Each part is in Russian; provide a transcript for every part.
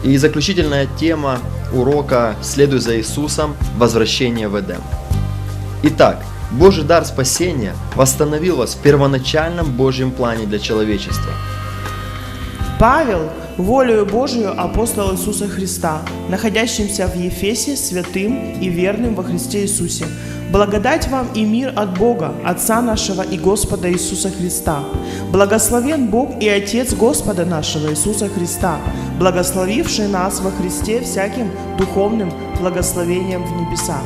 И заключительная тема урока «Следуй за Иисусом. Возвращение в Эдем». Итак, Божий дар спасения восстановил вас в первоначальном Божьем плане для человечества. Павел, волею Божию апостол Иисуса Христа, находящимся в Ефесе, святым и верным во Христе Иисусе, благодать вам и мир от Бога, Отца нашего и Господа Иисуса Христа. Благословен Бог и Отец Господа нашего Иисуса Христа, благословивший нас во Христе всяким духовным благословением в небесах.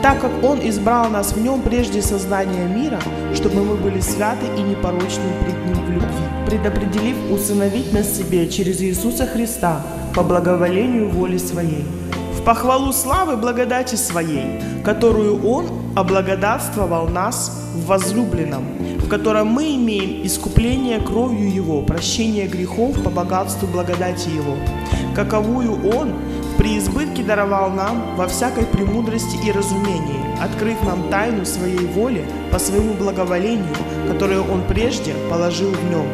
Так как Он избрал нас в Нем прежде создания мира, чтобы мы были святы и непорочны пред Ним в любви, предопределив усыновить нас себе через Иисуса Христа по благоволению воли Своей, в похвалу славы благодати Своей, которую Он облагодатствовал нас в возлюбленном, в котором мы имеем искупление кровью Его, прощение грехов по богатству благодати Его, каковую Он в преизбытке даровал нам во всякой премудрости и разумении, открыв нам тайну Своей воли по Своему благоволению, которую Он прежде положил в Нем,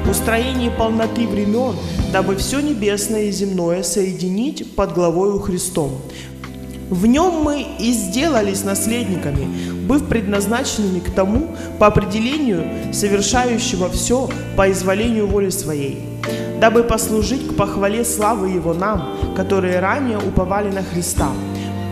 в устроении полноты времен, дабы все небесное и земное соединить под главою Христом. В Нем мы и сделались наследниками, быв предназначенными к тому, по определению совершающего все по изволению воли Своей, дабы послужить к похвале славы Его нам, которые ранее уповали на Христа.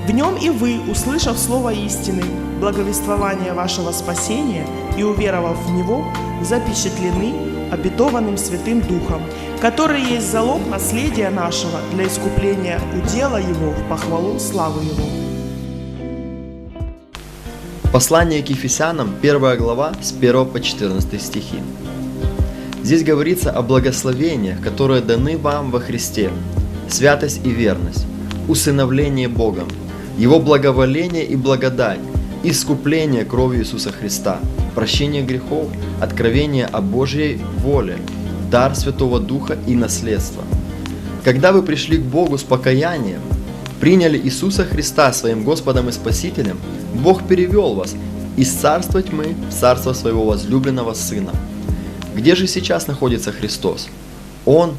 В Нем и вы, услышав слово истины, благовествование вашего спасения и уверовав в Него, запечатлены обетованным Святым Духом, который есть залог наследия нашего для искупления удела Его в похвалу славы Его. Послание к Ефесянам, 1 глава, с 1 по 14 стихи. Здесь говорится о благословениях, которые даны вам во Христе, святость и верность, усыновление Богом, Его благоволение и благодать, искупление кровью Иисуса Христа, прощение грехов, откровение о Божьей воле, дар Святого Духа и наследство. Когда вы пришли к Богу с покаянием, приняли Иисуса Христа своим Господом и Спасителем, Бог перевел вас из царства тьмы в царство своего возлюбленного Сына. Где же сейчас находится Христос? Он,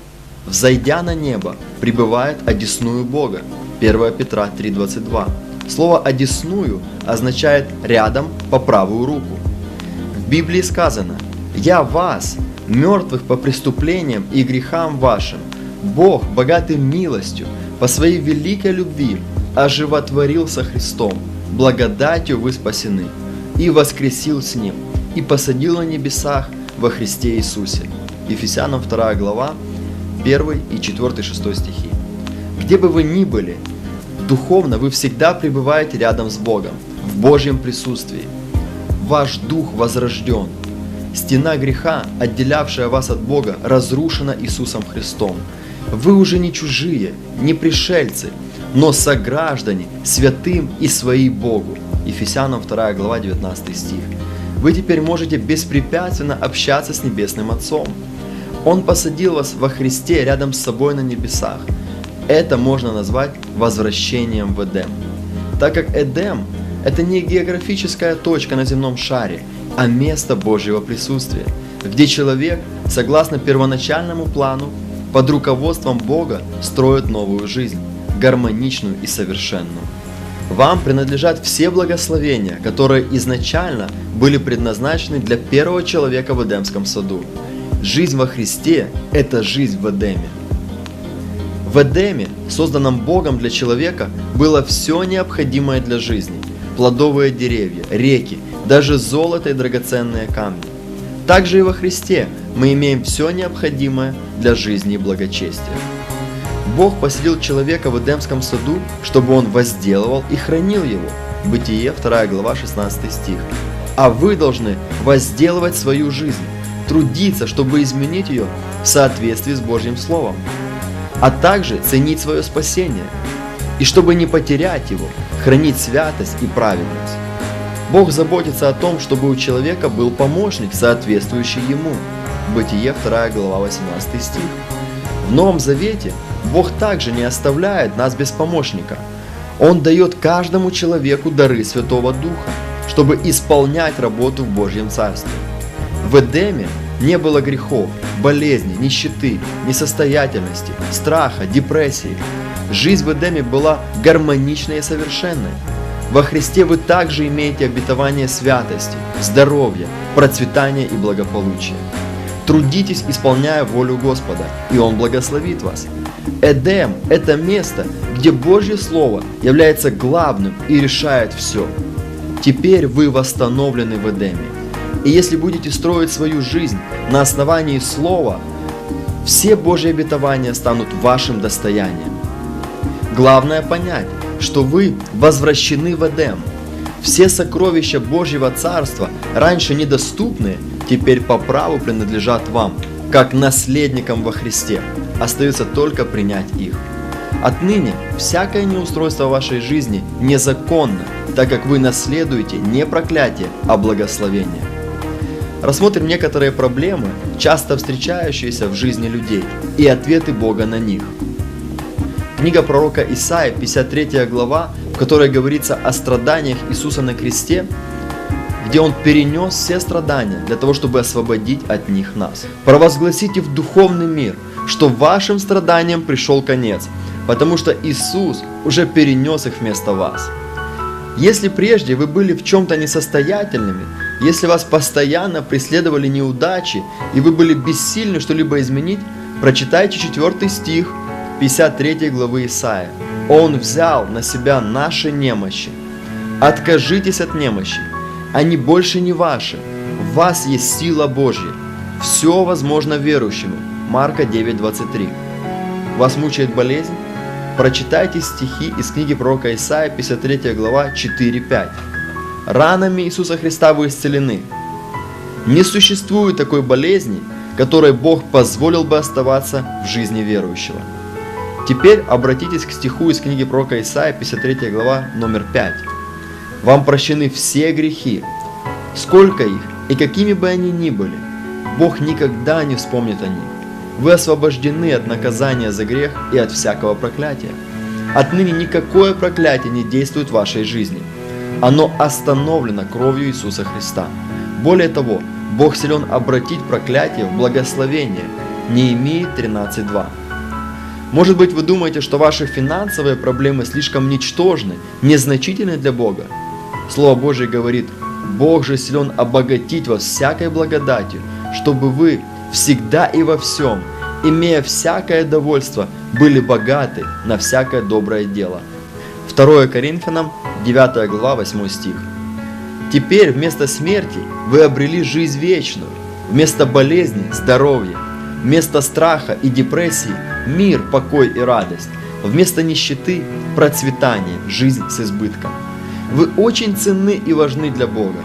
взойдя на небо, пребывает одесную Бога. 1 Петра 3,22. Слово «одесную» означает «рядом, по правую руку». В Библии сказано: «Я вас, мертвых по преступлениям и грехам вашим, Бог, богатый милостью, по своей великой любви, оживотворил со Христом, благодатью вы спасены, и воскресил с Ним, и посадил на небесах во Христе Иисусе». Ефесянам 2 глава, 1 и 4, 6 стихи. Где бы вы ни были, духовно вы всегда пребываете рядом с Богом, в Божьем присутствии. Ваш дух возрожден. Стена греха, отделявшая вас от Бога, разрушена Иисусом Христом. Вы уже не чужие, не пришельцы, но сограждане, святым и свои Богу. Ефесянам 2 глава, 19 стих. Вы теперь можете беспрепятственно общаться с Небесным Отцом. Он посадил вас во Христе рядом с собой на небесах. Это можно назвать возвращением в Эдем. Так как Эдем – это не географическая точка на земном шаре, а место Божьего присутствия, где человек, согласно первоначальному плану, под руководством Бога строит новую жизнь, гармоничную и совершенную. Вам принадлежат все благословения, которые изначально были предназначены для первого человека в Эдемском саду. Жизнь во Христе – это жизнь в Эдеме. В Эдеме, созданном Богом для человека, было все необходимое для жизни – плодовые деревья, реки, даже золото и драгоценные камни. Также и во Христе мы имеем все необходимое для жизни и благочестия. Бог поселил человека в Эдемском саду, чтобы он возделывал и хранил его. Бытие 2 глава 16 стих. А вы должны возделывать свою жизнь, трудиться, чтобы изменить ее в соответствии с Божьим Словом, а также ценить свое спасение, и чтобы не потерять его, хранить святость и праведность. Бог заботится о том, чтобы у человека был помощник, соответствующий ему. Бытие 2 глава 18 стих. В Новом Завете Бог также не оставляет нас без помощника. Он дает каждому человеку дары Святого Духа, чтобы исполнять работу в Божьем Царстве. В Эдеме не было грехов, болезней, нищеты, несостоятельности, страха, депрессии. Жизнь в Эдеме была гармоничной и совершенной. Во Христе вы также имеете обетование святости, здоровья, процветания и благополучия. Трудитесь, исполняя волю Господа, и Он благословит вас. Эдем – это место, где Божье Слово является главным и решает все. Теперь вы восстановлены в Эдеме. И если будете строить свою жизнь на основании Слова, все Божьи обетования станут вашим достоянием. Главное понять, что вы возвращены в Эдем. Все сокровища Божьего Царства, раньше недоступные, теперь по праву принадлежат вам, как наследникам во Христе. Остается только принять их. Отныне всякое неустройство вашей жизни незаконно, так как вы наследуете не проклятие, а благословение. Рассмотрим некоторые проблемы, часто встречающиеся в жизни людей, и ответы Бога на них. Книга пророка Исаии, 53 глава, в которой говорится о страданиях Иисуса на кресте, где Он перенес все страдания для того, чтобы освободить от них нас. Провозгласите в духовный мир, что вашим страданиям пришел конец, потому что Иисус уже перенес их вместо вас. Если прежде вы были в чем-то несостоятельными, если вас постоянно преследовали неудачи, и вы были бессильны что-либо изменить, прочитайте 4 стих 53 главы Исаии. Он взял на себя наши немощи. Откажитесь от немощи, они больше не ваши. В вас есть сила Божья. Все возможно верующему. Марка 9:23. Вас мучает болезнь? Прочитайте стихи из книги пророка Исаии, 53 глава, 4-5. Ранами Иисуса Христа вы исцелены. Не существует такой болезни, которой Бог позволил бы оставаться в жизни верующего. Теперь обратитесь к стиху из книги пророка Исаии, 53 глава, номер 5. Вам прощены все грехи, сколько их и какими бы они ни были. Бог никогда не вспомнит о них. Вы освобождены от наказания за грех и от всякого проклятия. Отныне никакое проклятие не действует в вашей жизни. Оно остановлено кровью Иисуса Христа. Более того, Бог силен обратить проклятие в благословение. Неемии 13:2. Может быть, вы думаете, что ваши финансовые проблемы слишком ничтожны, незначительны для Бога. Слово Божие говорит: Бог же силен обогатить вас всякой благодатью, чтобы вы всегда и во всем, имея всякое довольство, были богаты на всякое доброе дело. 2 Коринфянам 9 глава 8 стих. Теперь вместо смерти вы обрели жизнь вечную, вместо болезни – здоровье, вместо страха и депрессии – мир, покой и радость, вместо нищеты – процветание, жизнь с избытком. Вы очень ценны и важны для Бога.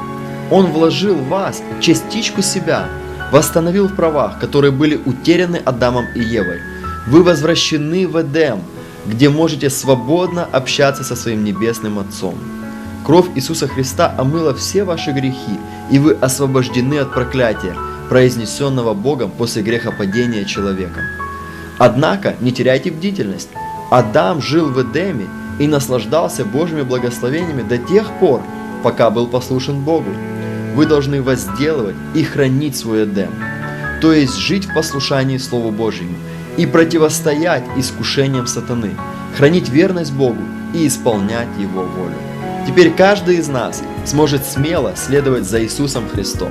Он вложил в вас частичку себя, восстановил в правах, которые были утеряны Адамом и Евой. Вы возвращены в Эдем, где можете свободно общаться со своим Небесным Отцом. Кровь Иисуса Христа омыла все ваши грехи, и вы освобождены от проклятия, произнесенного Богом после грехопадения человеком. Однако не теряйте бдительность. Адам жил в Эдеме и наслаждался Божьими благословениями до тех пор, пока был послушен Богу. Вы должны возделывать и хранить свой Эдем, то есть жить в послушании Слову Божьему и противостоять искушениям сатаны, хранить верность Богу и исполнять Его волю. Теперь каждый из нас сможет смело следовать за Иисусом Христом.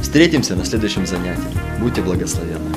Встретимся на следующем занятии. Будьте благословенны.